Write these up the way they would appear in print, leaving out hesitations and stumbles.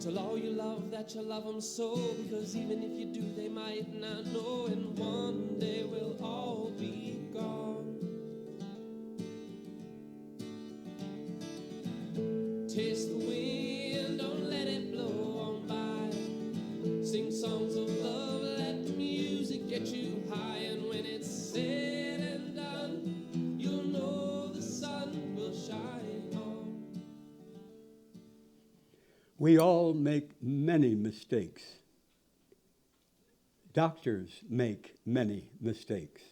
Tell all you love that you love them so, because even if you do, they might not know, and one day we'll all be gone. Taste the wind, don't let it blow on by. Sing songs of love, let the music get you high, and when it's said and done, you'll know the sun will shine on. We all make many mistakes. Doctors make many mistakes.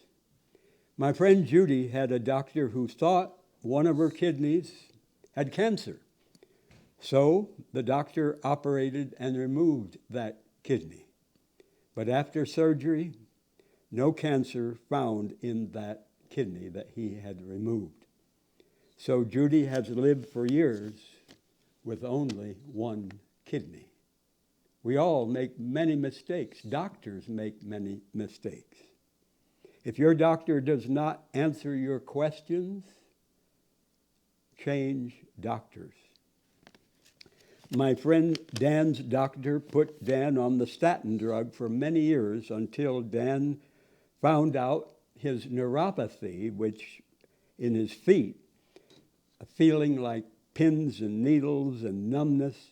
My friend Judy had a doctor who thought one of her kidneys had cancer. So the doctor operated and removed that kidney. But after surgery, no cancer found in that kidney that he had removed. So Judy has lived for years with only one kidney. We all make many mistakes. Doctors make many mistakes. If your doctor does not answer your questions, change doctors. My friend Dan's doctor put Dan on the statin drug for many years until Dan found out his neuropathy, which in his feet, a feeling like pins and needles and numbness.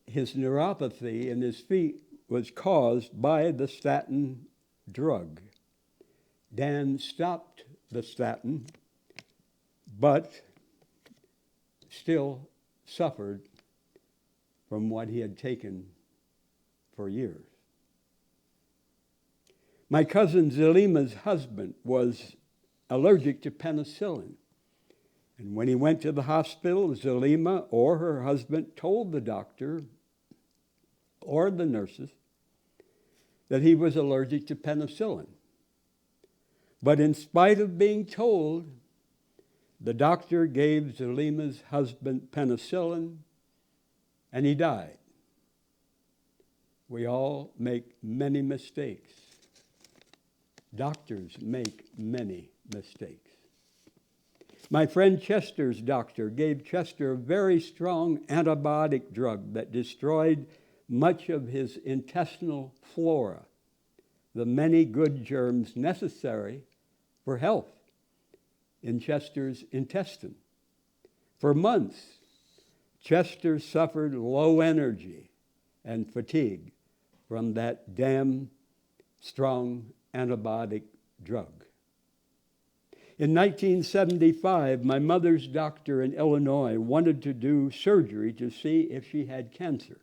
His neuropathy in his feet was caused by the statin drug. Dan stopped the statin, but still suffered from what he had taken for years. My cousin Zelima's husband was allergic to penicillin. And when he went to the hospital, Zelima or her husband told the doctor or the nurses that he was allergic to penicillin. But in spite of being told, the doctor gave Zelima's husband penicillin, and he died. We all make many mistakes. Doctors make many mistakes. My friend Chester's doctor gave Chester a very strong antibiotic drug that destroyed much of his intestinal flora, the many good germs necessary for health in Chester's intestine. For months, Chester suffered low energy and fatigue from that damn strong antibiotic drug. In 1975, my mother's doctor in Illinois wanted to do surgery to see if she had cancer.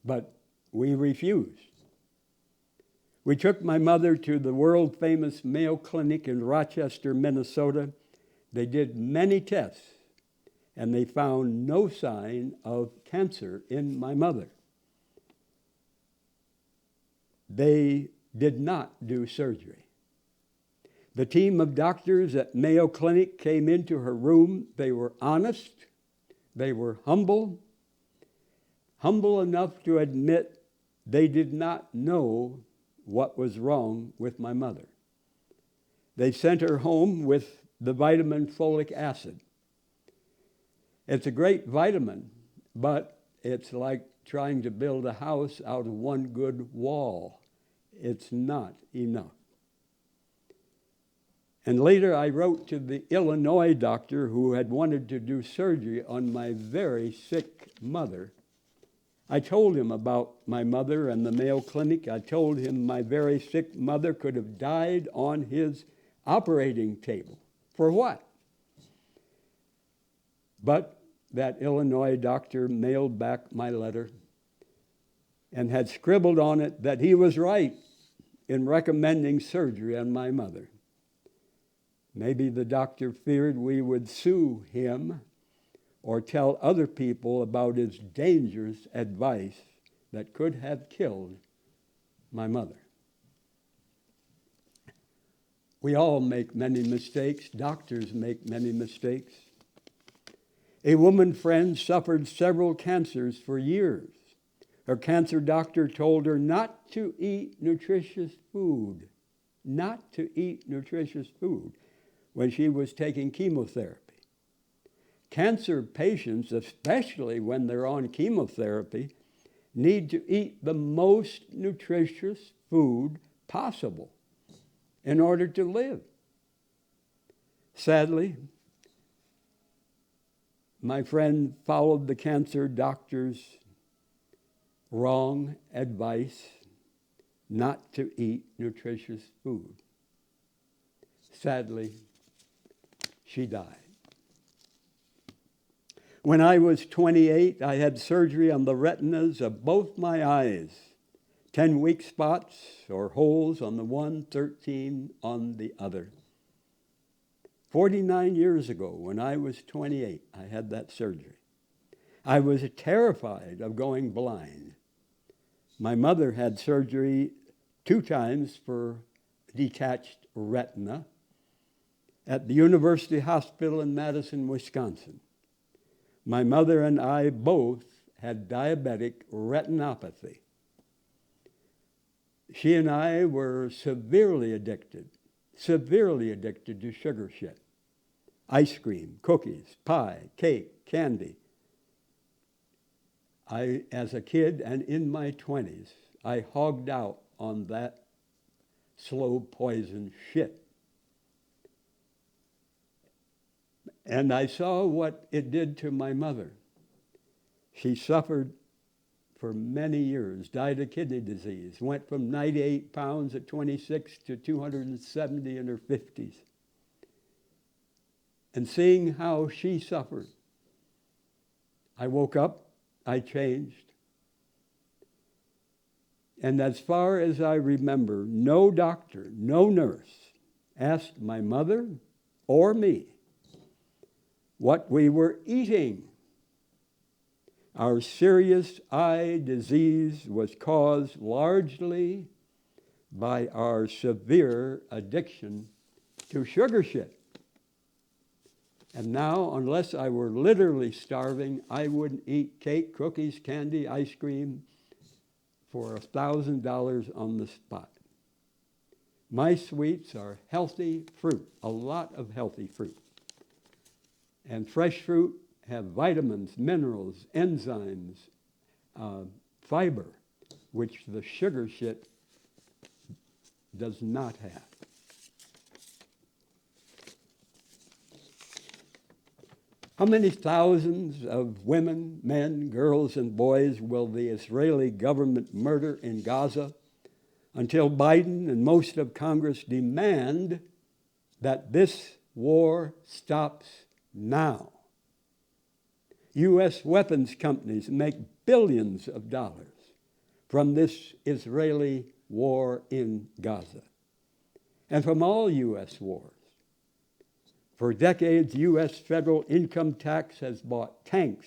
But we refused. We took my mother to the world-famous Mayo Clinic in Rochester, Minnesota. They did many tests, and they found no sign of cancer in my mother. They did not do surgery. The team of doctors at Mayo Clinic came into her room. They were honest. They were humble enough to admit they did not know what was wrong with my mother. They sent her home with the vitamin folic acid. It's a great vitamin, but it's like trying to build a house out of one good wall. It's not enough. And later I wrote to the Illinois doctor who had wanted to do surgery on my very sick mother. I told him about my mother and the Mayo Clinic. I told him my very sick mother could have died on his operating table. For what? But that Illinois doctor mailed back my letter and had scribbled on it that he was right in recommending surgery on my mother. Maybe the doctor feared we would sue him or tell other people about his dangerous advice that could have killed my mother. We all make many mistakes. Doctors make many mistakes. A woman friend suffered several cancers for years. Her cancer doctor told her not to eat nutritious food, when she was taking chemotherapy. Cancer patients, especially when they're on chemotherapy, need to eat the most nutritious food possible in order to live. Sadly, my friend followed the cancer doctor's wrong advice not to eat nutritious food. Sadly, she died. When I was 28, I had surgery on the retinas of both my eyes, 10 weak spots or holes on the one, 13 on the other. 49 years ago, when I was 28, I had that surgery. I was terrified of going blind. My mother had surgery 2 times for detached retina at the University Hospital in Madison, Wisconsin. My mother and I both had diabetic retinopathy. She and I were severely addicted to sugar shit. Ice cream, cookies, pie, cake, candy. As a kid and in my 20s, I hogged out on that slow poison shit. And I saw what it did to my mother. She suffered for many years, died of kidney disease, went from 98 pounds at 26 to 270 in her 50s. And seeing how she suffered, I woke up, I changed. And as far as I remember, no doctor, no nurse asked my mother or me what we were eating. Our serious eye disease was caused largely by our severe addiction to sugar shit. And now, unless I were literally starving, I wouldn't eat cake, cookies, candy, ice cream for $1,000 on the spot. My sweets are healthy fruit, a lot of healthy fruit. And fresh fruit have vitamins, minerals, enzymes, fiber, which the sugar shit does not have. How many thousands of women, men, girls, and boys will the Israeli government murder in Gaza until Biden and most of Congress demand that this war stops now? U.S. weapons companies make billions of dollars from this Israeli war in Gaza and from all U.S. wars. For decades, U.S. federal income tax has bought tanks,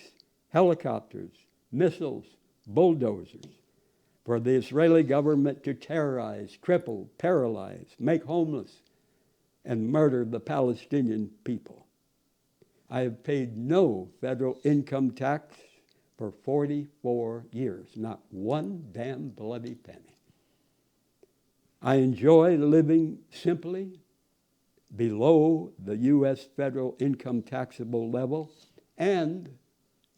helicopters, missiles, bulldozers for the Israeli government to terrorize, cripple, paralyze, make homeless, and murder the Palestinian people. I have paid no federal income tax for 44 years, not one damn bloody penny. I enjoy living simply below the U.S. federal income taxable level and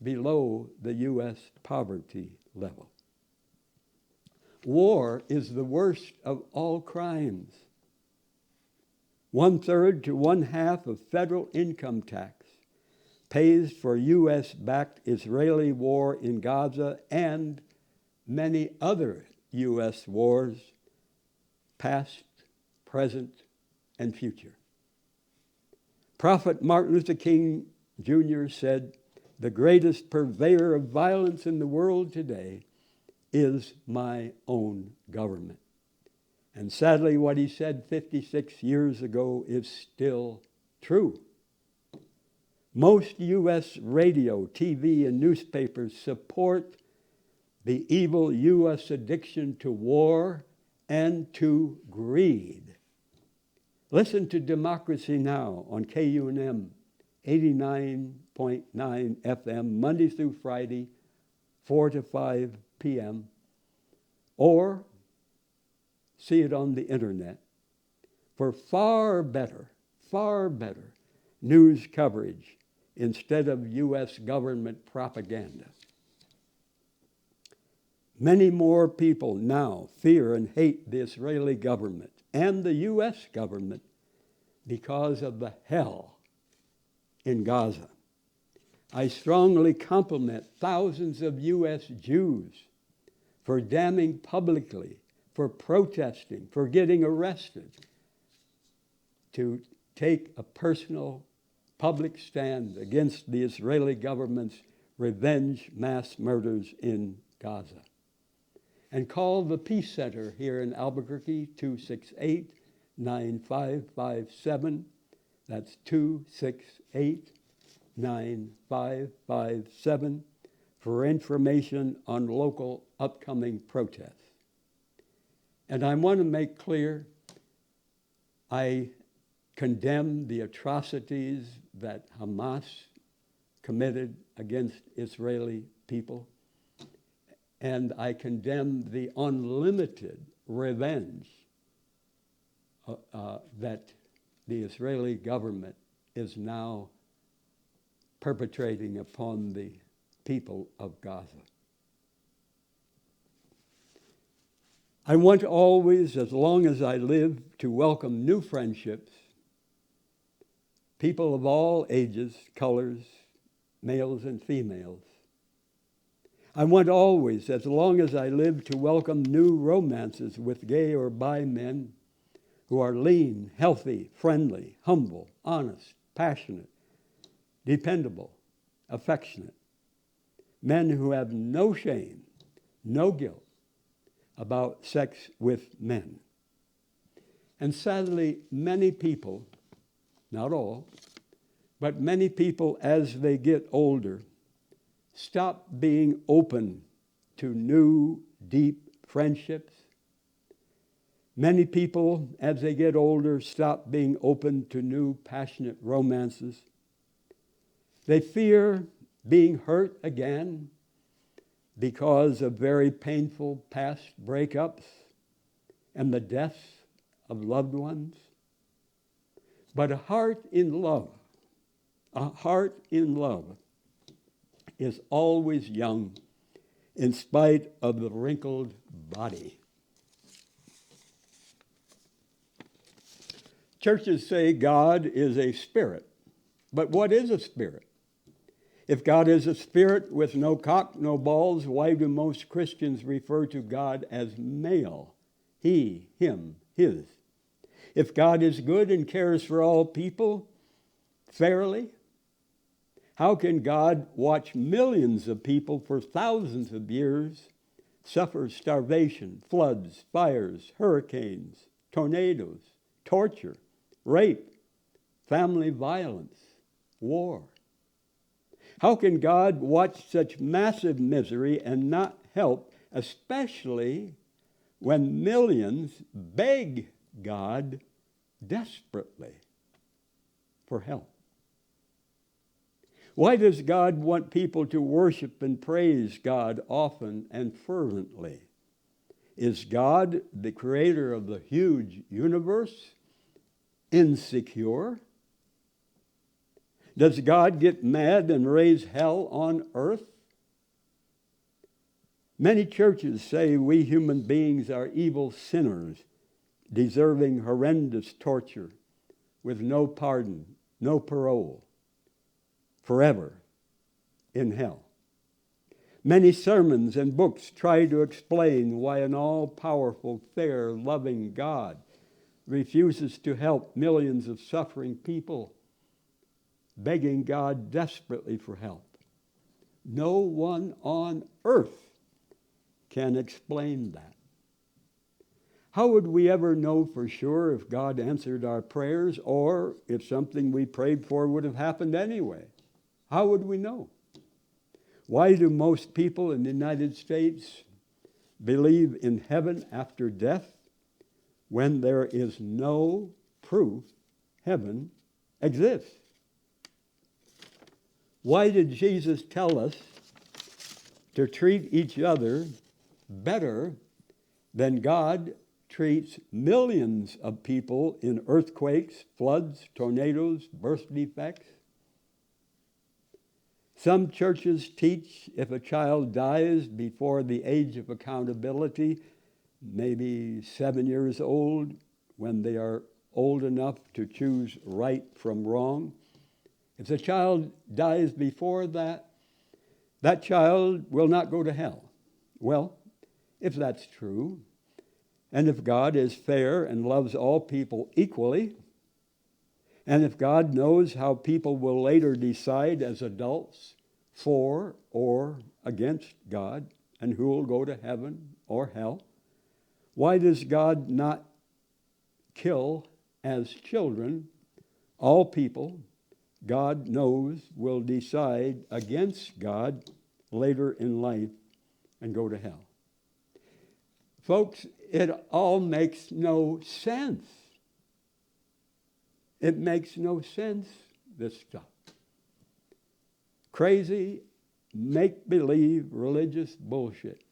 below the U.S. poverty level. War is the worst of all crimes. 1/3 to 1/2 of federal income tax pays for U.S.-backed Israeli war in Gaza and many other U.S. wars, past, present, and future. Prophet Martin Luther King Jr. said, "The greatest purveyor of violence in the world today is my own government." And sadly, what he said 56 years ago is still true. Most U.S. radio, TV, and newspapers support the evil U.S. addiction to war and to greed. Listen to Democracy Now! On KUNM 89.9 FM, Monday through Friday, 4 to 5 p.m., or see it on the internet for far better news coverage instead of U.S. government propaganda. Many more people now fear and hate the Israeli government and the U.S. government because of the hell in Gaza. I strongly compliment thousands of U.S. Jews for damning publicly, for protesting, for getting arrested, to take a personal public stand against the Israeli government's revenge mass murders in Gaza. And call the Peace Center here in Albuquerque, 268-9557. That's 268-9557 for information on local upcoming protests. And I want to make clear, I condemn the atrocities that Hamas committed against Israeli people, and I condemn the unlimited revenge that the Israeli government is now perpetrating upon the people of Gaza. I want always, as long as I live, to welcome new friendships, people of all ages, colors, males and females. I want always, as long as I live, to welcome new romances with gay or bi men who are lean, healthy, friendly, humble, honest, passionate, dependable, affectionate. Men who have no shame, no guilt about sex with men. And sadly, many people, not all, but many people as they get older, stop being open to new, deep friendships. Many people, as they get older, stop being open to new, passionate romances. They fear being hurt again because of very painful past breakups and the deaths of loved ones. But a heart in love is always young in spite of the wrinkled body. Churches say God is a spirit, but what is a spirit? If God is a spirit with no cock, no balls, why do most Christians refer to God as male? He, him, his. If God is good and cares for all people fairly, how can God watch millions of people for thousands of years suffer starvation, floods, fires, hurricanes, tornadoes, torture, rape, family violence, war? How can God watch such massive misery and not help, especially when millions beg God desperately for help? Why does God want people to worship and praise God often and fervently? Is God, the creator of the huge universe, insecure? Does God get mad and raise hell on earth? Many churches say we human beings are evil sinners, deserving horrendous torture with no pardon, no parole, forever in hell. Many sermons and books try to explain why an all-powerful, fair, loving God refuses to help millions of suffering people, begging God desperately for help. No one on earth can explain that. How would we ever know for sure if God answered our prayers or if something we prayed for would have happened anyway? How would we know? Why do most people in the United States believe in heaven after death when there is no proof heaven exists? Why did Jesus tell us to treat each other better than God treats millions of people in earthquakes, floods, tornadoes, birth defects? Some churches teach if a child dies before the age of accountability, maybe 7 years old, when they are old enough to choose right from wrong, if the child dies before that, that child will not go to hell. Well, if that's true, and if God is fair and loves all people equally, and if God knows how people will later decide as adults for or against God and who will go to heaven or hell, why does God not kill as children all people God knows will decide against God later in life and go to hell? Folks, it all makes no sense. It makes no sense, this stuff. Crazy, make-believe religious bullshit.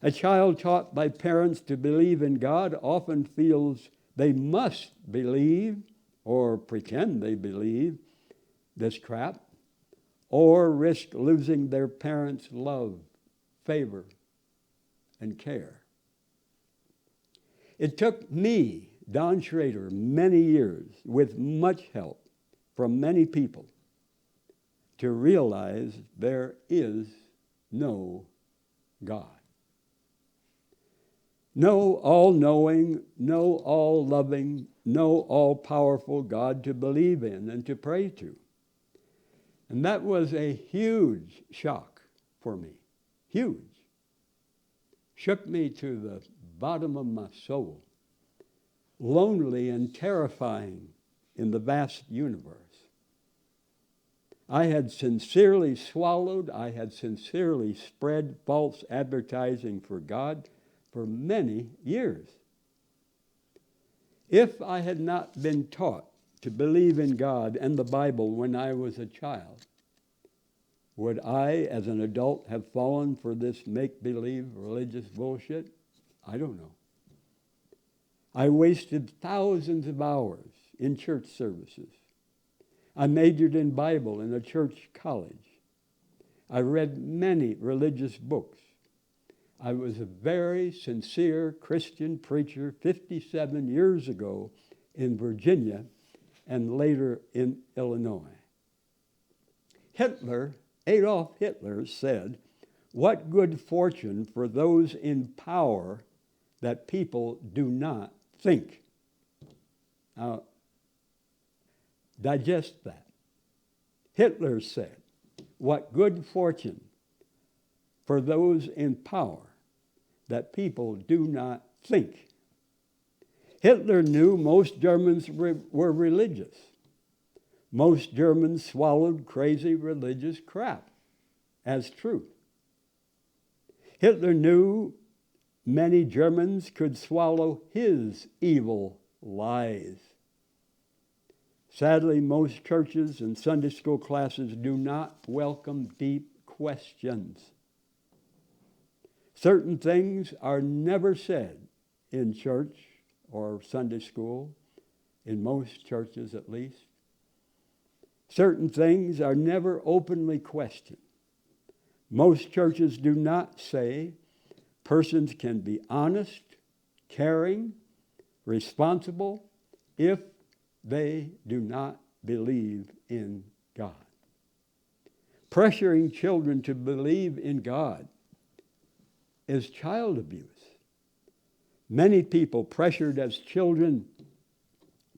A child taught by parents to believe in God often feels they must believe or pretend they believe this crap, or risk losing their parents' love, favor, and care. It took me, Don Schrader, many years, with much help from many people, to realize there is no God. No all-knowing, no all-loving, no all-powerful God to believe in and to pray to. And that was a huge shock for me. Huge. Shook me to the bottom of my soul. Lonely and terrifying in the vast universe. I had sincerely swallowed, I had sincerely spread false advertising for God for many years. If I had not been taught to believe in God and the Bible when I was a child, would I, as an adult, have fallen for this make-believe religious bullshit? I don't know. I wasted thousands of hours in church services. I majored in Bible in a church college. I read many religious books. I was a very sincere Christian preacher 57 years ago in Virginia and later in Illinois. Adolf Hitler said, "What good fortune for those in power that people do not think." Now, digest that. Hitler said, "What good fortune for those in power that people do not think." Hitler knew most Germans were religious. Most Germans swallowed crazy religious crap as truth. Hitler knew many Germans could swallow his evil lies. Sadly, most churches and Sunday school classes do not welcome deep questions. Certain things are never said in church or Sunday school, in most churches at least. Certain things are never openly questioned. Most churches do not say persons can be honest, caring, responsible if they do not believe in God. Pressuring children to believe in God is child abuse. Many people pressured as children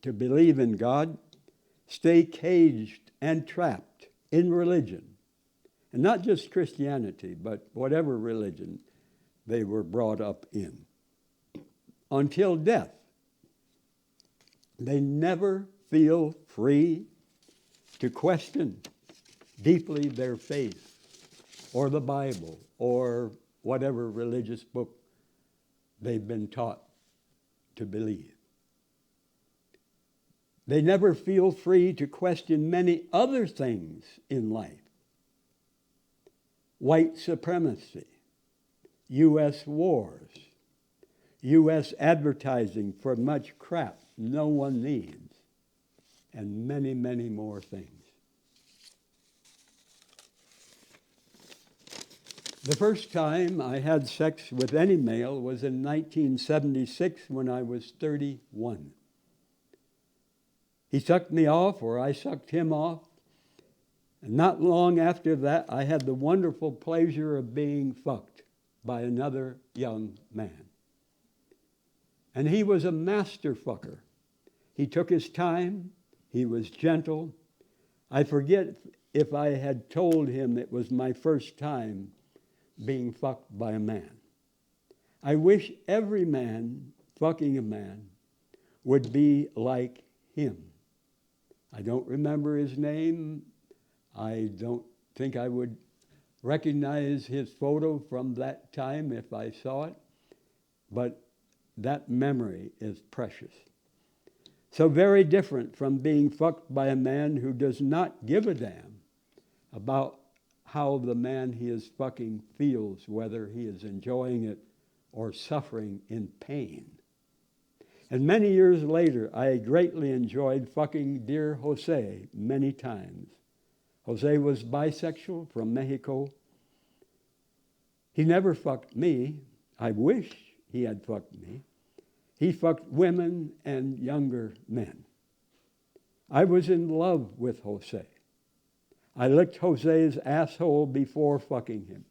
to believe in God stay caged and trapped in religion. And not just Christianity, but whatever religion they were brought up in. Until death. They never feel free to question deeply their faith or the Bible or whatever religious book they've been taught to believe. They never feel free to question many other things in life. White supremacy, U.S. wars, U.S. advertising for much crap no one needs, and many, many more things. The first time I had sex with any male was in 1976 when I was 31. He sucked me off, or I sucked him off. And not long after that, I had the wonderful pleasure of being fucked by another young man. And he was a master fucker. He took his time. He was gentle. I forget if I had told him it was my first time being fucked by a man. I wish every man fucking a man would be like him. I don't remember his name. I don't think I would recognize his photo from that time if I saw it, but that memory is precious. So very different from being fucked by a man who does not give a damn about how the man he is fucking feels, whether he is enjoying it or suffering in pain. And many years later, I greatly enjoyed fucking dear Jose many times. Jose was bisexual from Mexico. He never fucked me. I wish he had fucked me. He fucked women and younger men. I was in love with Jose. I licked Jose's asshole before fucking him.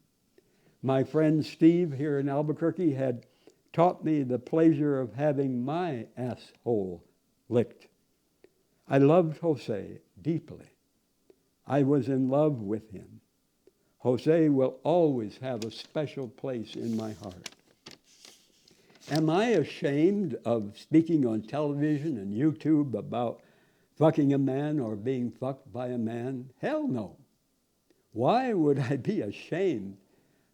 My friend Steve here in Albuquerque had taught me the pleasure of having my asshole licked. I loved Jose deeply. I was in love with him. Jose will always have a special place in my heart. Am I ashamed of speaking on television and YouTube about fucking a man or being fucked by a man? Hell no. Why would I be ashamed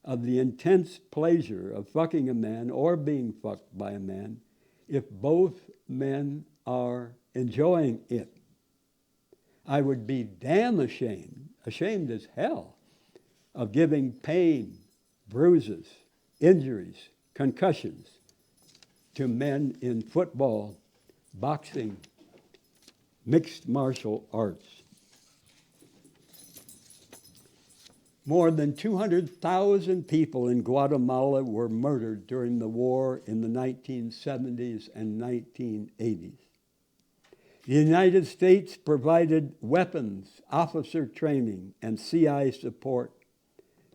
of the intense pleasure of fucking a man or being fucked by a man if both men are enjoying it? I would be damn ashamed as hell, of giving pain, bruises, injuries, concussions to men in football, boxing, mixed martial arts. More than 200,000 people in Guatemala were murdered during the war in the 1970s and 1980s. The United States provided weapons, officer training, and CI support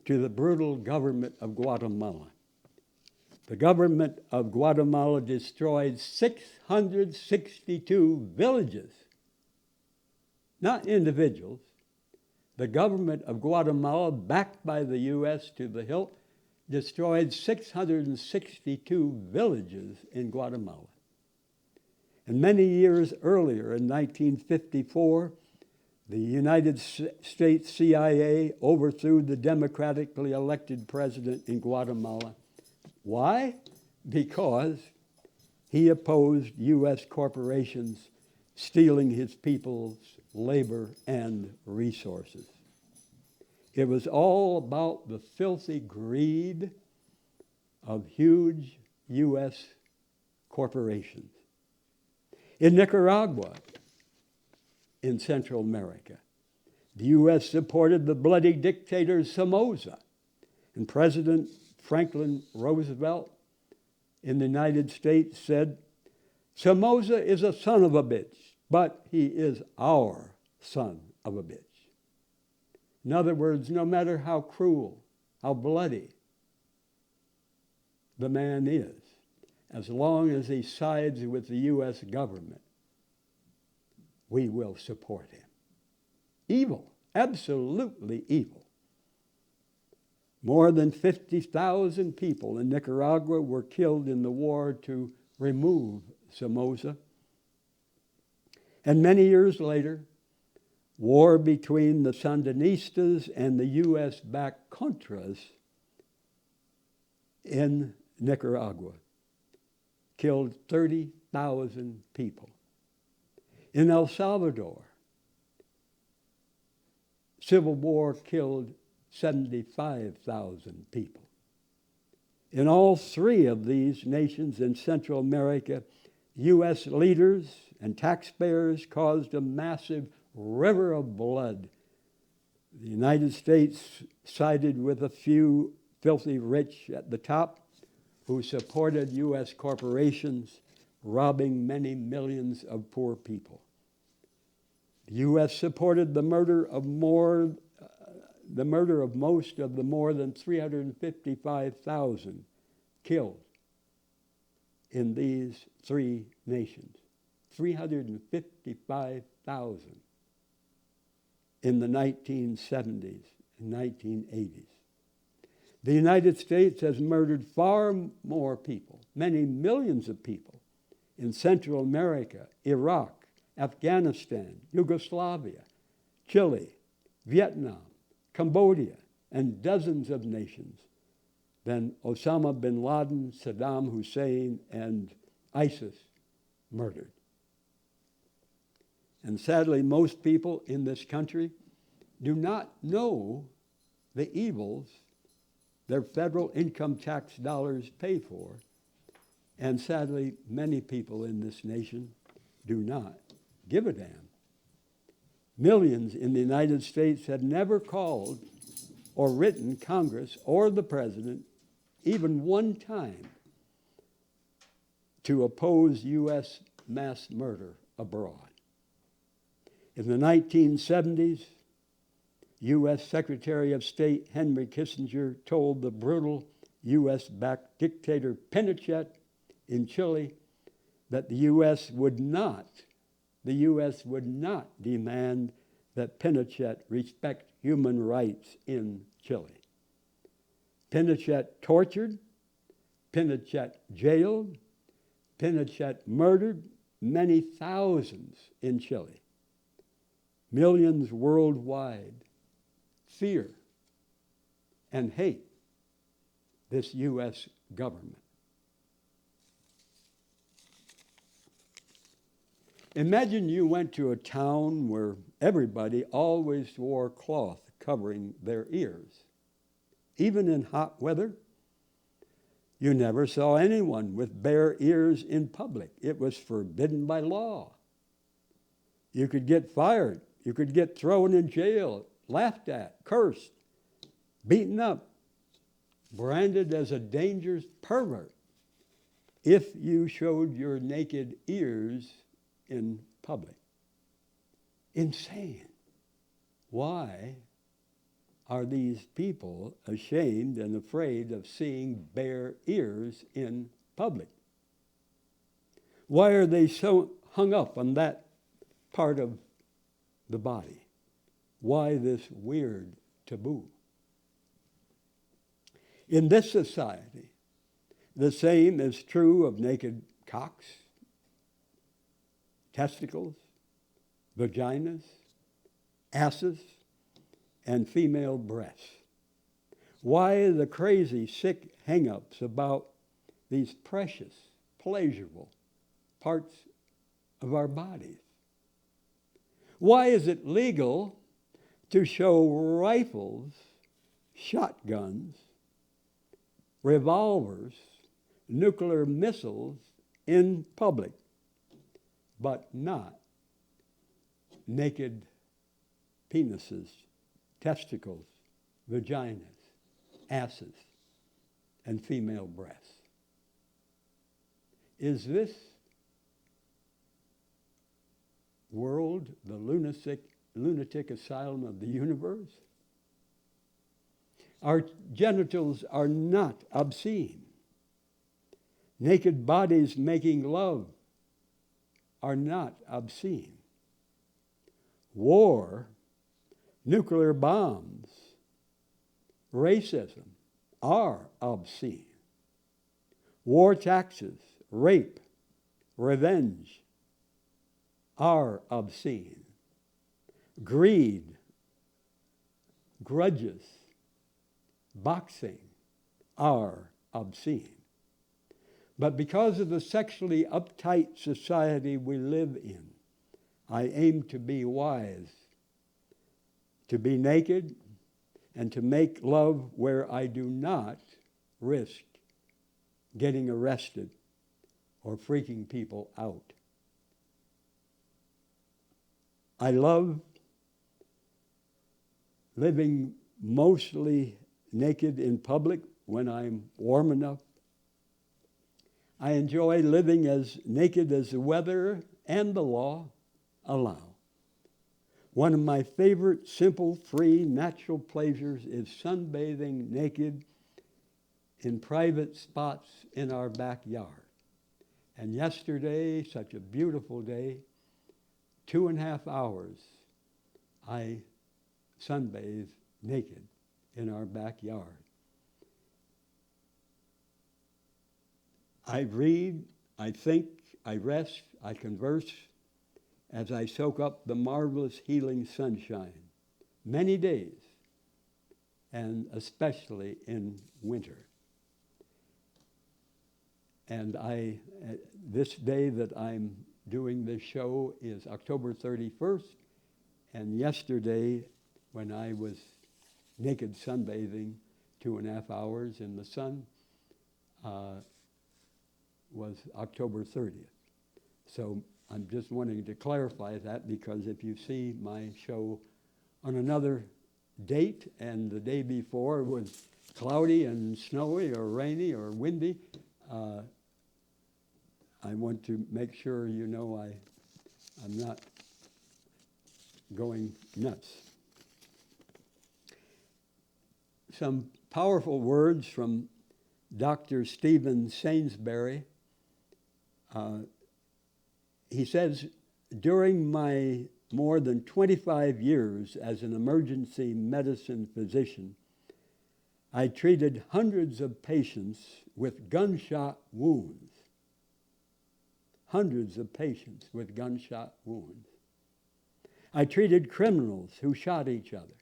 to the brutal government of Guatemala. The government of Guatemala destroyed 662 villages, not individuals. The government of Guatemala, backed by the U.S. to the hilt, destroyed 662 villages in Guatemala. And many years earlier, in 1954, the United States CIA overthrew the democratically elected president in Guatemala. Why? Because he opposed U.S. corporations stealing his people's labor and resources. It was all about the filthy greed of huge U.S. corporations. In Nicaragua, in Central America, the U.S. supported the bloody dictator Somoza, and President Franklin Roosevelt in the United States said, "Somoza is a son of a bitch, but he is our son of a bitch." In other words, no matter how cruel, how bloody the man is, as long as he sides with the U.S. government, we will support him. Evil, absolutely evil. More than 50,000 people in Nicaragua were killed in the war to remove Somoza. And many years later, war between the Sandinistas and the U.S.-backed Contras in Nicaragua killed 30,000 people. In El Salvador, civil war killed 75,000 people. In all three of these nations in Central America, U.S. leaders and taxpayers caused a massive river of blood. The United States sided with a few filthy rich at the top who supported U.S. corporations, robbing many millions of poor people. The U.S. supported the murder of most of the more than 355,000 killed in these three nations. 355,000 in the 1970s and 1980s. The United States has murdered far more people, many millions of people, in Central America, Iraq, Afghanistan, Yugoslavia, Chile, Vietnam, Cambodia, and dozens of nations than Osama bin Laden, Saddam Hussein, and ISIS murdered. And sadly, most people in this country do not know the evils their federal income tax dollars pay for. And sadly, many people in this nation do not give a damn. Millions in the United States have never called or written Congress or the President even one time to oppose U.S. mass murder abroad. In the 1970s, U.S. Secretary of State Henry Kissinger told the brutal U.S.-backed dictator Pinochet in Chile that the U.S. would not demand that Pinochet respect human rights in Chile. Pinochet tortured, Pinochet jailed, Pinochet murdered many thousands in Chile. Millions worldwide fear and hate this U.S. government. Imagine you went to a town where everybody always wore cloth covering their ears. Even in hot weather, you never saw anyone with bare ears in public. It was forbidden by law. You could get fired. You could get thrown in jail, laughed at, cursed, beaten up, branded as a dangerous pervert if you showed your naked ears in public. Insane. Why are these people ashamed and afraid of seeing bare ears in public? Why are they so hung up on that part of the body? Why this weird taboo? In this society, the same is true of naked cocks, testicles, vaginas, asses, and female breasts. Why the crazy, sick hang-ups about these precious, pleasurable parts of our bodies? Why is it legal to show rifles, shotguns, revolvers, nuclear missiles in public, but not naked penises, testicles, vaginas, asses, and female breasts? Is this world the lunatic asylum of the universe? Our genitals are not obscene. Naked bodies making love are not obscene. War, nuclear bombs, racism are obscene. War taxes, rape, revenge are obscene. Greed, grudges, boxing are obscene. But because of the sexually uptight society we live in, I aim to be wise, to be naked, and to make love where I do not risk getting arrested or freaking people out. I love living mostly naked in public when I'm warm enough. I enjoy living as naked as the weather and the law allow. One of my favorite simple, free, natural pleasures is sunbathing naked in private spots in our backyard. And yesterday, such a beautiful day, 2.5 hours, I sunbathed naked in our backyard. I read, I think, I rest, I converse as I soak up the marvelous healing sunshine many days, and especially in winter. And this day that I'm doing this show is October 31st, and yesterday when I was naked sunbathing 2.5 hours in the sun was October 30th. So I'm just wanting to clarify that, because if you see my show on another date and the day before was cloudy and snowy or rainy or windy, I want to make sure you know I'm not going nuts. Some powerful words from Dr. Stephen Sainsbury. He says, during my more than 25 years as an emergency medicine physician, I treated hundreds of patients with gunshot wounds. Hundreds of patients with gunshot wounds. I treated criminals who shot each other.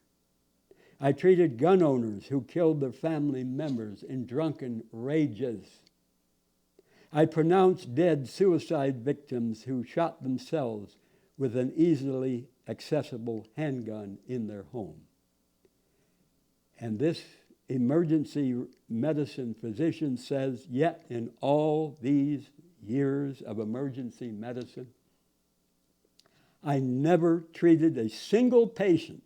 I treated gun owners who killed their family members in drunken rages. I pronounced dead suicide victims who shot themselves with an easily accessible handgun in their home. And this emergency medicine physician says, yet in all these years of emergency medicine, I never treated a single patient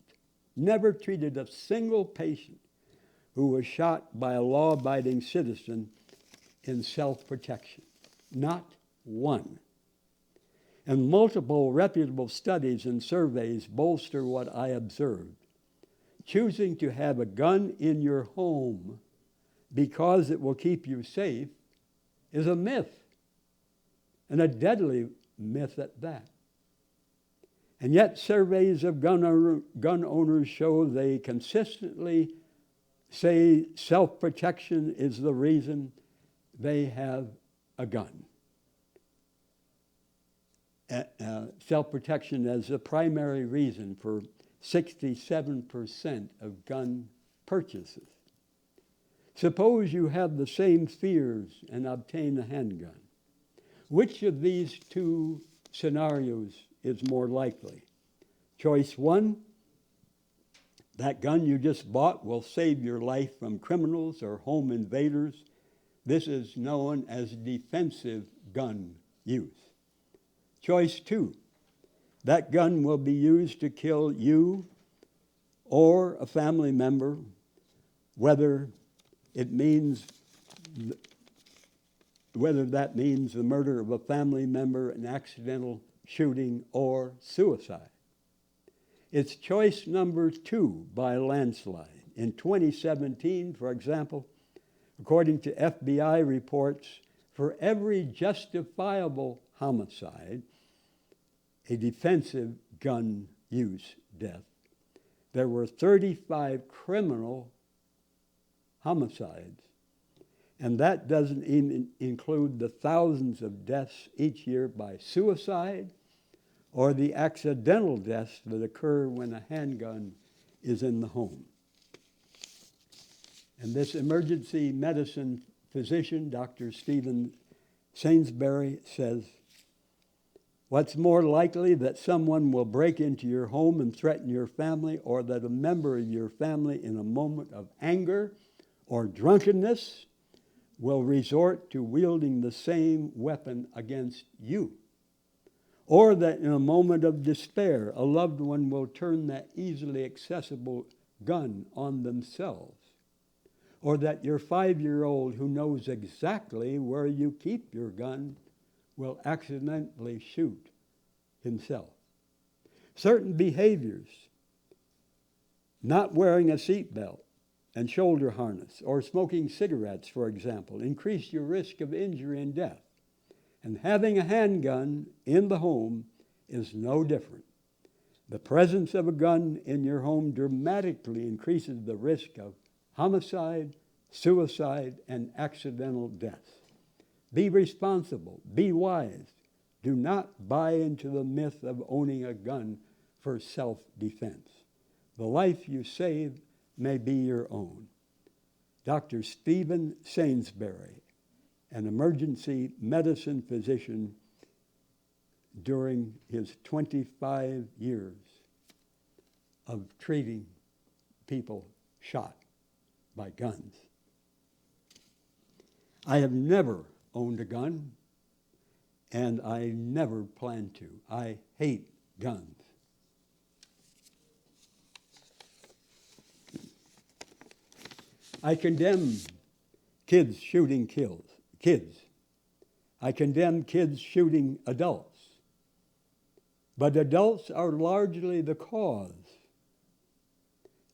who was shot by a law-abiding citizen in self-protection. Not one. And multiple reputable studies and surveys bolster what I observed. Choosing to have a gun in your home because it will keep you safe is a myth, and a deadly myth at that. And yet surveys of gun owners show they consistently say self-protection is the reason they have a gun. Self-protection as the primary reason for 67% of gun purchases. Suppose you have the same fears and obtain a handgun. Which of these two scenarios is more likely? Choice one, that gun you just bought will save your life from criminals or home invaders. This is known as defensive gun use. Choice two, that gun will be used to kill you or a family member, whether that means the murder of a family member, an accidental shooting, or suicide. It's choice number two by a landslide. In 2017, for example, according to FBI reports, for every justifiable homicide, a defensive gun use death, there were 35 criminal homicides. And that doesn't even include the thousands of deaths each year by suicide or the accidental deaths that occur when a handgun is in the home. And this emergency medicine physician, Dr. Stephen Sainsbury, says, what's more likely, that someone will break into your home and threaten your family, or that a member of your family in a moment of anger or drunkenness will resort to wielding the same weapon against you? Or that in a moment of despair, a loved one will turn that easily accessible gun on themselves? or that your 5-year-old who knows exactly where you keep your gun will accidentally shoot himself. Certain behaviors, not wearing a seatbelt and shoulder harness, or smoking cigarettes, for example, increase your risk of injury and death. And having a handgun in the home is no different. The presence of a gun in your home dramatically increases the risk of homicide, suicide, and accidental death. Be responsible. Be wise. Do not buy into the myth of owning a gun for self-defense. The life you save may be your own. Dr. Stephen Sainsbury, an emergency medicine physician during his 25 years of treating people shot by guns. I have never owned a gun, and I never plan to. I hate guns. I condemn kids shooting kids. I condemn kids shooting adults. But adults are largely the cause.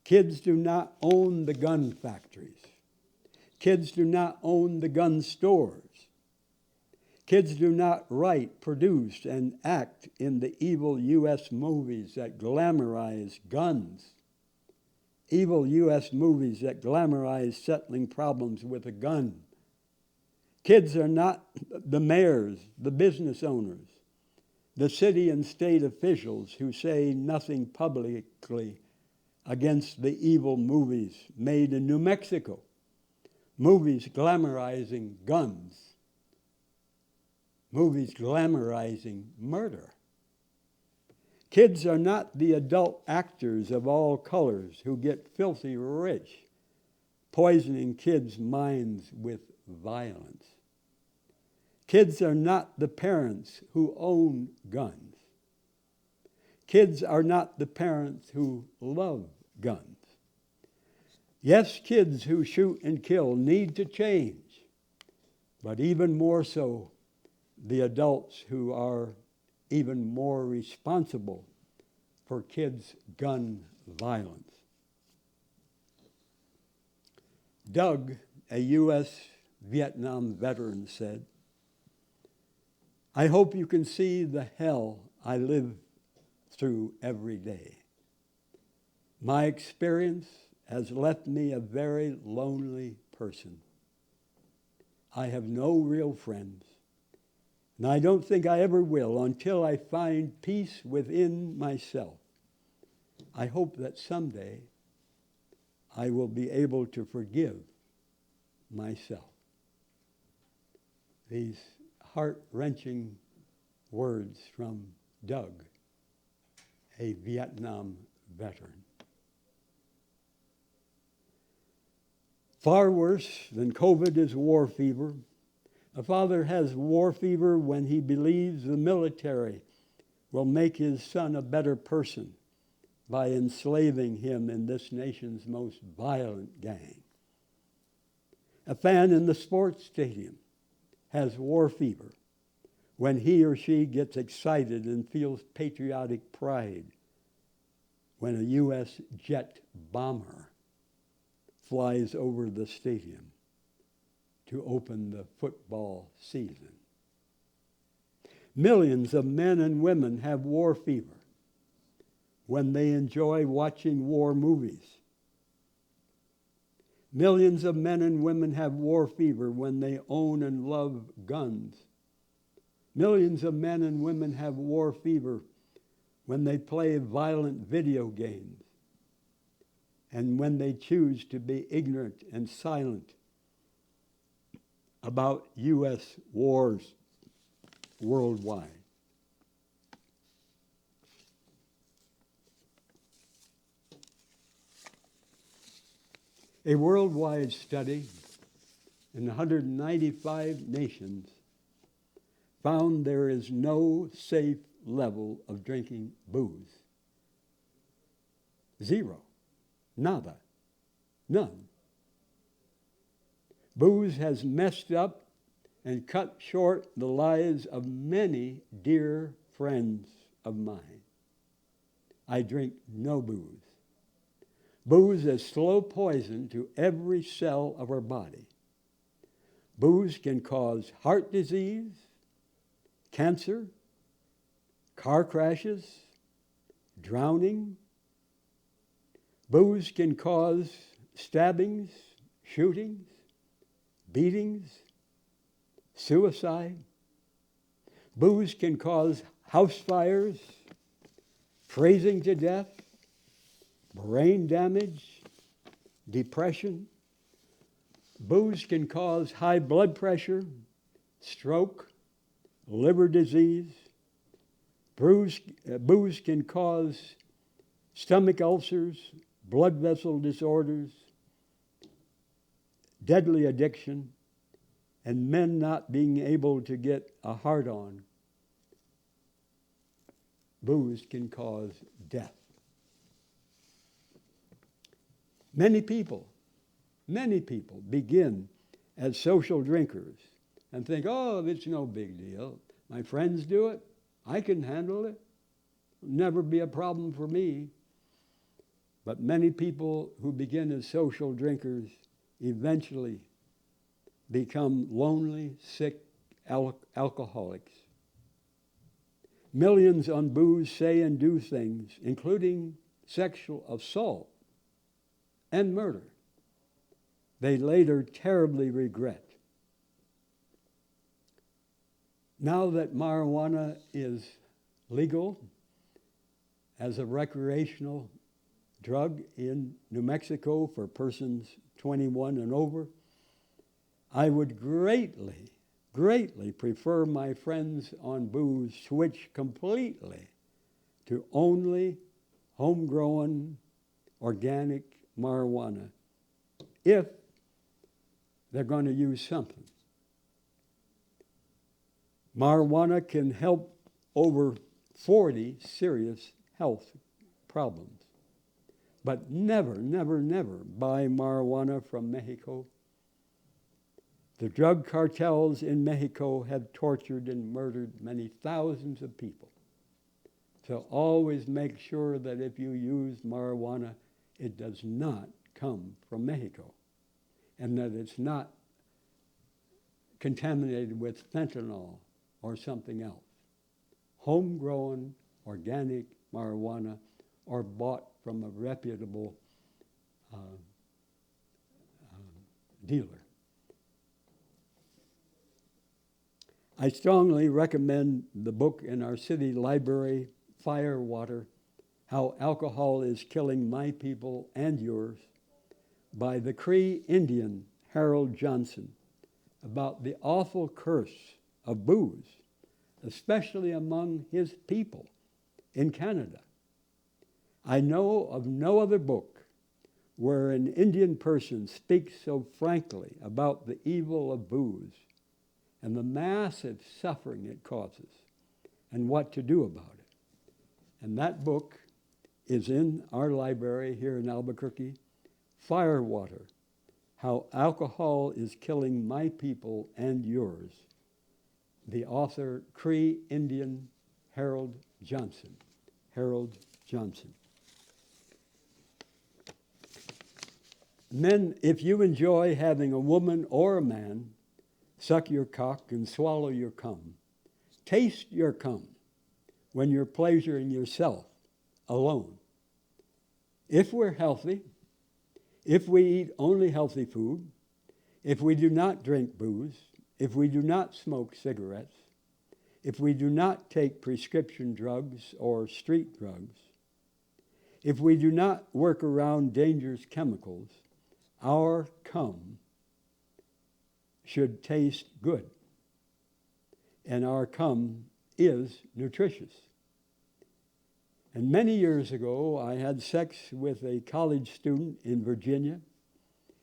Kids do not own the gun factories. Kids do not own the gun stores. Kids do not write, produce, and act in the evil U.S. movies that glamorize guns. Evil U.S. movies that glamorize settling problems with a gun. Kids are not the mayors, the business owners, the city and state officials who say nothing publicly against the evil movies made in New Mexico, movies glamorizing guns, movies glamorizing murder. Kids are not the adult actors of all colors who get filthy rich, poisoning kids' minds with violence. Kids are not the parents who own guns. Kids are not the parents who love guns. Yes, kids who shoot and kill need to change, but even more so, the adults who are even more responsible for kids' gun violence. Doug, a U.S. Vietnam veteran, said, "I hope you can see the hell I live through every day. My experience has left me a very lonely person. I have no real friends, and I don't think I ever will until I find peace within myself. I hope that someday I will be able to forgive myself." These heart-wrenching words from Doug, a Vietnam veteran. Far worse than COVID is war fever. A father has war fever when he believes the military will make his son a better person by enslaving him in this nation's most violent gang. A fan in the sports stadium has war fever when he or she gets excited and feels patriotic pride when a U.S. jet bomber flies over the stadium to open the football season. Millions of men and women have war fever when they enjoy watching war movies. Millions of men and women have war fever when they own and love guns. Millions of men and women have war fever when they play violent video games and when they choose to be ignorant and silent about U.S. wars worldwide. A worldwide study in 195 nations found there is no safe level of drinking booze. Zero. Nada. None. Booze has messed up and cut short the lives of many dear friends of mine. I drink no booze. Booze is slow poison to every cell of our body. Booze can cause heart disease, cancer, car crashes, drowning. Booze can cause stabbings, shootings, beatings, suicide. Booze can cause house fires, freezing to death, brain damage, depression. Booze can cause high blood pressure, stroke, liver disease. Booze can cause stomach ulcers, blood vessel disorders, deadly addiction, and men not being able to get a hard-on. Booze can cause death. Many people begin as social drinkers and think, oh, it's no big deal. My friends do it. I can handle it. It'll never be a problem for me. But many people who begin as social drinkers eventually become lonely, sick alcoholics. Millions on booze say and do things, including sexual assault and murder, they later terribly regret. Now that marijuana is legal as a recreational drug in New Mexico for persons 21 and over, I would greatly prefer my friends on booze switch completely to only homegrown organic marijuana if they're going to use something. Marijuana can help over 40 serious health problems. But never buy marijuana from Mexico. The drug cartels in Mexico have tortured and murdered many thousands of people. So always make sure that if you use marijuana, it does not come from Mexico, and that it's not contaminated with fentanyl or something else. Homegrown, organic marijuana, or bought from a reputable dealer. I strongly recommend the book in our city library, Firewater, How Alcohol is Killing My People and Yours, by the Cree Indian Harold Johnson, about the awful curse of booze, especially among his people in Canada. I know of no other book where an Indian person speaks so frankly about the evil of booze and the massive suffering it causes and what to do about it. And that book is in our library here in Albuquerque, Firewater, How Alcohol is Killing My People and Yours. The author, Cree Indian Harold Johnson. Harold Johnson. Men, if you enjoy having a woman or a man suck your cock and swallow your cum, taste your cum when you're pleasuring yourself alone. If we're healthy, if we eat only healthy food, if we do not drink booze, if we do not smoke cigarettes, if we do not take prescription drugs or street drugs, if we do not work around dangerous chemicals, our cum should taste good. And our cum is nutritious. And many years ago, I had sex with a college student in Virginia.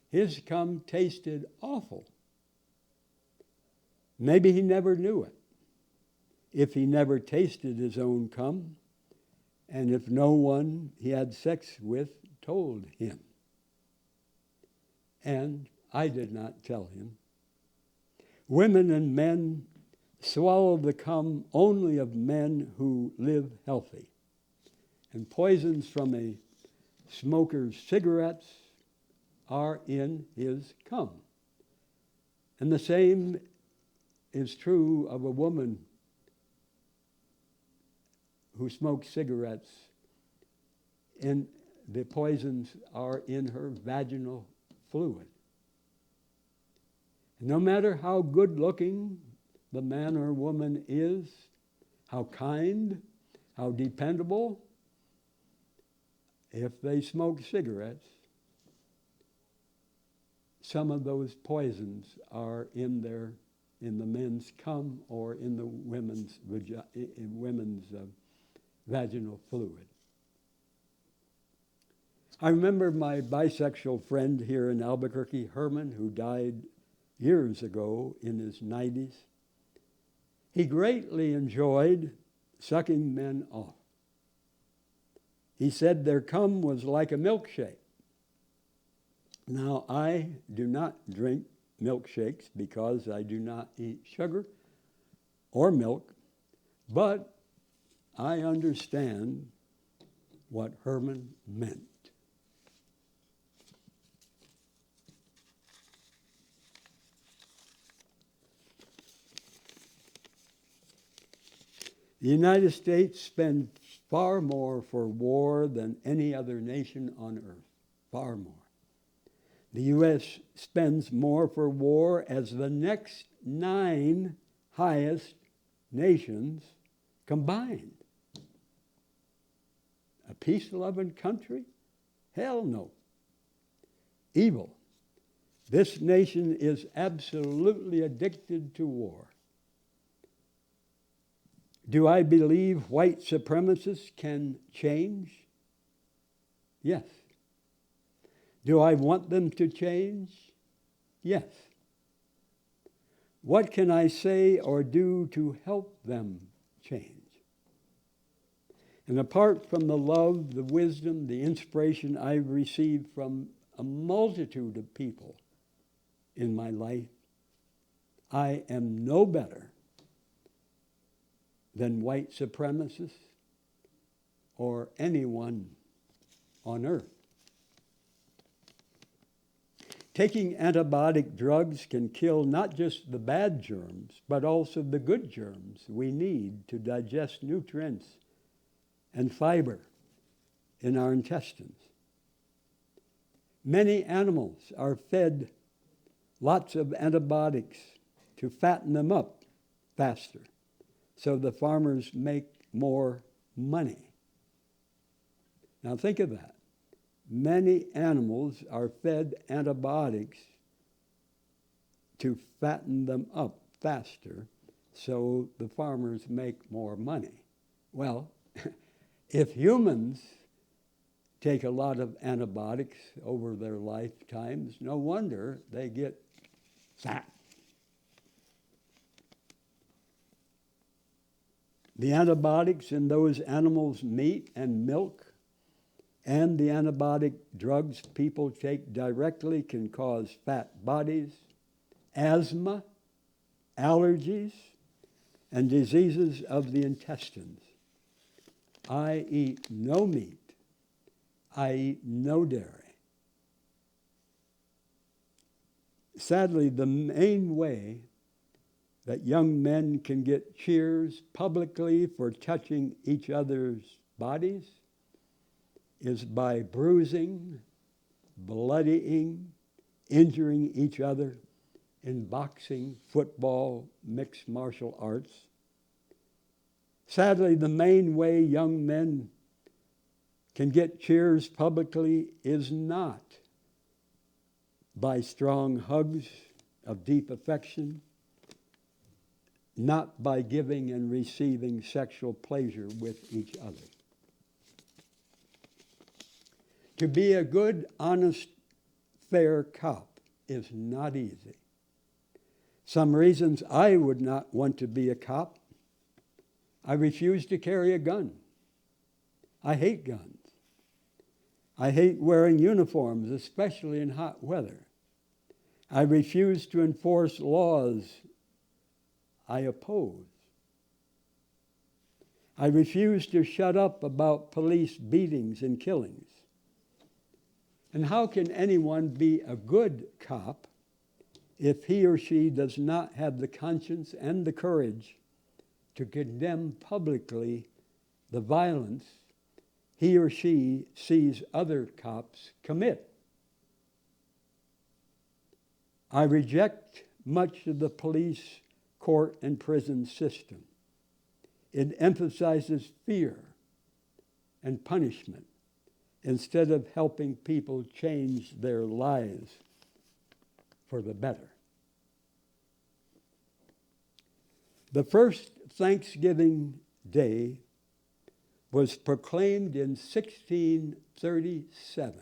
His cum tasted awful. Maybe he never knew it. If he never tasted his own cum, and if no one he had sex with told him. And I did not tell him. Women and men swallow the cum only of men who live healthy. And poisons from a smoker's cigarettes are in his cum. And the same is true of a woman who smokes cigarettes, and the poisons are in her vaginal fluid. No matter how good looking the man or woman is, how kind, how dependable, if they smoke cigarettes, some of those poisons are in the men's cum or in the women's vaginal fluid. I remember my bisexual friend here in Albuquerque, Herman, who died years ago in his 90s. He greatly enjoyed sucking men off. He said their cum was like a milkshake. Now, I do not drink milkshakes because I do not eat sugar or milk, but I understand what Herman meant. The United States spends far more for war than any other nation on earth, far more. The U.S. spends more for war as the next 9 highest nations combined. A peace-loving country? Hell no. Evil. This nation is absolutely addicted to war. Do I believe white supremacists can change? Yes. Do I want them to change? Yes. What can I say or do to help them change? And apart from the love, the wisdom, the inspiration I've received from a multitude of people in my life, I am no better than white supremacists or anyone on earth. Taking antibiotic drugs can kill not just the bad germs, but also the good germs we need to digest nutrients and fiber in our intestines. Many animals are fed lots of antibiotics to fatten them up faster, so the farmers make more money. Now think of that. Many animals are fed antibiotics to fatten them up faster, so the farmers make more money. Well, if humans take a lot of antibiotics over their lifetimes, no wonder they get fat. The antibiotics in those animals' meat and milk and the antibiotic drugs people take directly can cause fat bodies, asthma, allergies, and diseases of the intestines. I eat no meat. I eat no dairy. Sadly, the main way that young men can get cheers publicly for touching each other's bodies is by bruising, bloodying, injuring each other in boxing, football, mixed martial arts. Sadly, the main way young men can get cheers publicly is not by strong hugs of deep affection, not by giving and receiving sexual pleasure with each other. To be a good, honest, fair cop is not easy. Some reasons I would not want to be a cop: I refuse to carry a gun. I hate guns. I hate wearing uniforms, especially in hot weather. I refuse to enforce laws I oppose. I refuse to shut up about police beatings and killings. And how can anyone be a good cop if he or she does not have the conscience and the courage to condemn publicly the violence he or she sees other cops commit? I reject much of the police, court, and prison system. It emphasizes fear and punishment instead of helping people change their lives for the better. The first Thanksgiving Day was proclaimed in 1637.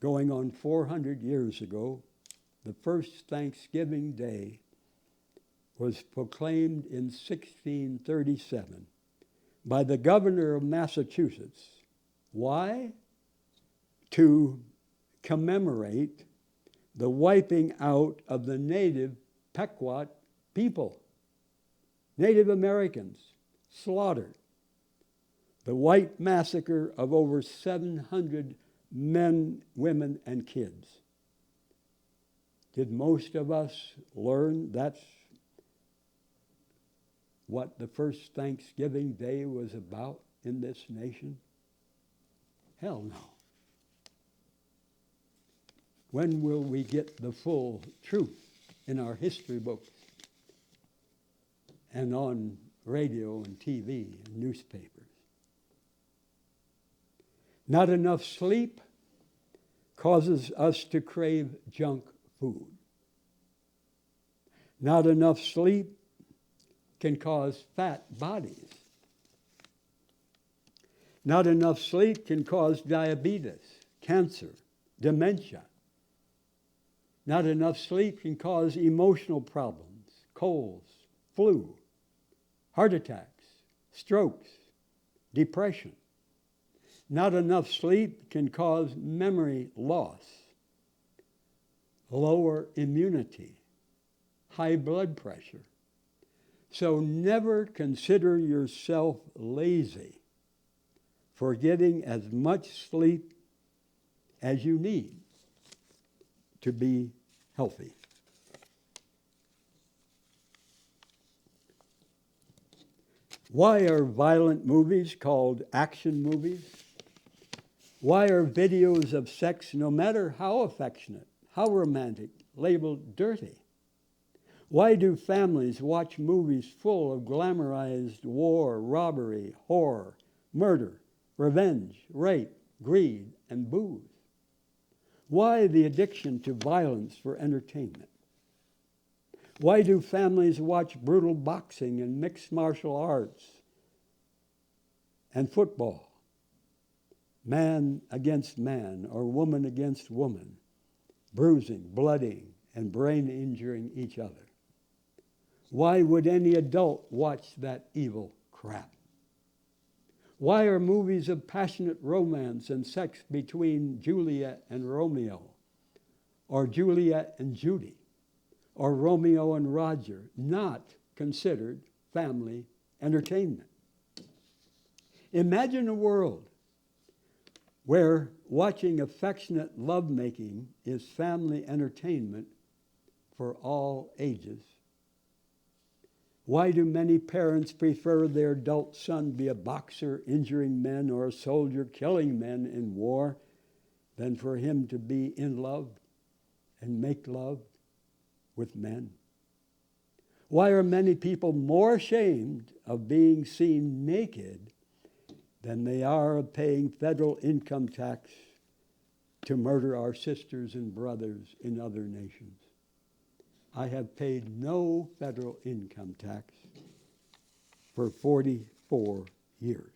Going on 400 years ago, the first Thanksgiving Day was proclaimed in 1637 by the governor of Massachusetts. Why? To commemorate the wiping out of the native Pequot people, Native Americans, slaughtered. The white massacre of over 700 men, women, and kids. Did most of us learn that's what the first Thanksgiving Day was about in this nation? Hell no. When will we get the full truth in our history books and on radio and TV and newspapers? Not enough sleep causes us to crave junk food. Not enough sleep can cause fat bodies. Not enough sleep can cause diabetes, cancer, dementia. Not enough sleep can cause emotional problems, colds, flu, heart attacks, strokes, depression. Not enough sleep can cause memory loss, lower immunity, high blood pressure. So never consider yourself lazy for getting as much sleep as you need to be healthy. Why are violent movies called action movies? Why are videos of sex, no matter how affectionate, how romantic, labeled dirty? Why do families watch movies full of glamorized war, robbery, horror, murder, revenge, rape, greed, and booze? Why the addiction to violence for entertainment? Why do families watch brutal boxing and mixed martial arts and football? Man against man or woman against woman, bruising, blooding, and brain injuring each other. Why would any adult watch that evil crap? Why are movies of passionate romance and sex between Juliet and Romeo, or Juliet and Judy, or Romeo and Roger not considered family entertainment? Imagine a world where watching affectionate lovemaking is family entertainment for all ages. Why do many parents prefer their adult son be a boxer injuring men or a soldier killing men in war than for him to be in love and make love with men? Why are many people more ashamed of being seen naked than they are of paying federal income tax to murder our sisters and brothers in other nations? I have paid no federal income tax for 44 years.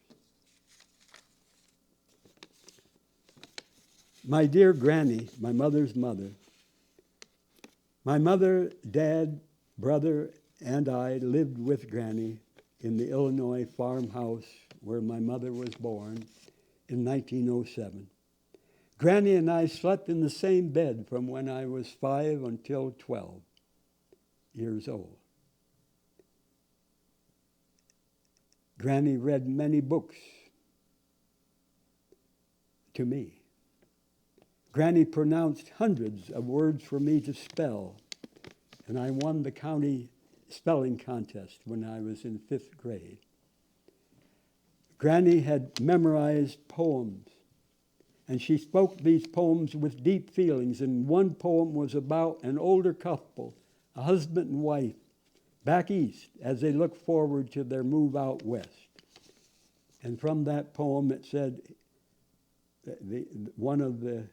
My dear Granny, my mother's mother, my mother, dad, brother, and I lived with Granny in the Illinois farmhouse where my mother was born in 1907. Granny and I slept in the same bed from when I was 5 until 12 years old. Granny read many books to me. Granny pronounced hundreds of words for me to spell, and I won the county spelling contest when I was in 5th grade. Granny had memorized poems, and she spoke these poems with deep feelings, and one poem was about an older couple, a husband and wife, back east as they look forward to their move out west. And from that poem it said, one of the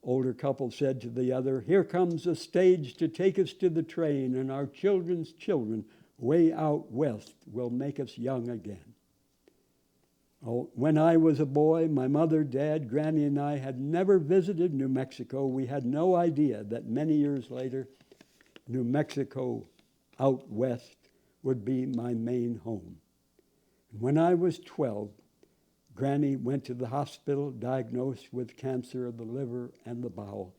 older couple said to the other, "Here comes a stage to take us to the train, and our children's children way out west will make us young again." Oh, when I was a boy, my mother, Dad, Granny, and I had never visited New Mexico. We had no idea that many years later, New Mexico out west would be my main home. When I was 12, Granny went to the hospital diagnosed with cancer of the liver and the bowel.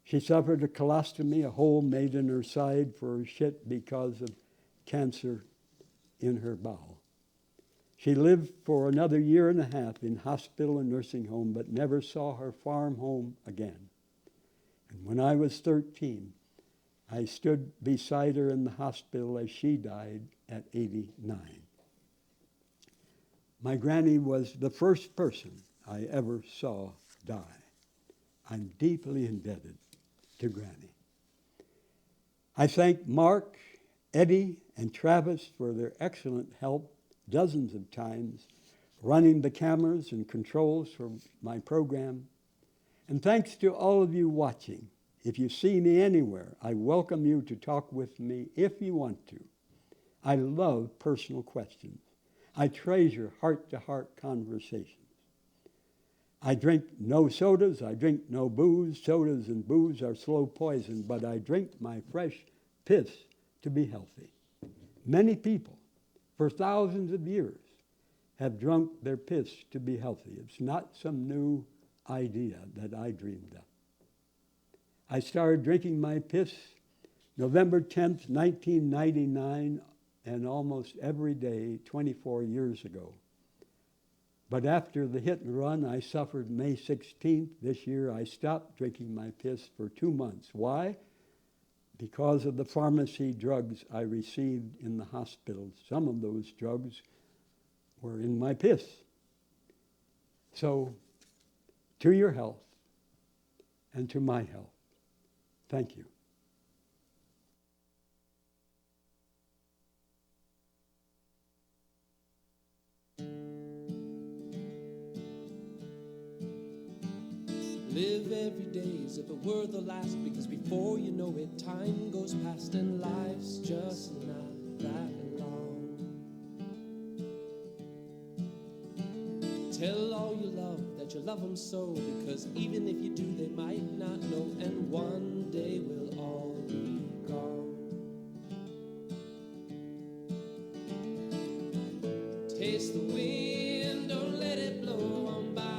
She suffered a colostomy, a hole made in her side for her shit because of cancer in her bowel. She lived for another year and a half in hospital and nursing home, but never saw her farm home again. And when I was 13, I stood beside her in the hospital as she died at 89. My granny was the first person I ever saw die. I'm deeply indebted to Granny. I thank Mark, Eddie, and Travis for their excellent help dozens of times running the cameras and controls for my program. And thanks to all of you watching. If you see me anywhere, I welcome you to talk with me if you want to. I love personal questions. I treasure heart-to-heart conversations. I drink no sodas. I drink no booze. Sodas and booze are slow poison, but I drink my fresh piss to be healthy. Many people, for thousands of years, have drunk their piss to be healthy. It's not some new idea that I dreamed up. I started drinking my piss November 10th, 1999, and almost every day 24 years ago. But after the hit and run I suffered May 16th this year, I stopped drinking my piss for 2 months. Why? Because of the pharmacy drugs I received in the hospital. Some of those drugs were in my piss. So, to your health and to my health, thank you. Live every day as if it were the last, because before you know it, time goes past and life's just not that long. Tell all you love that you love them so, because even if you do, they might not know, and one day we'll all be gone. Taste the wind, don't let it blow on by.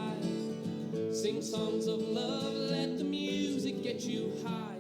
Sing songs of love, let the music get you high.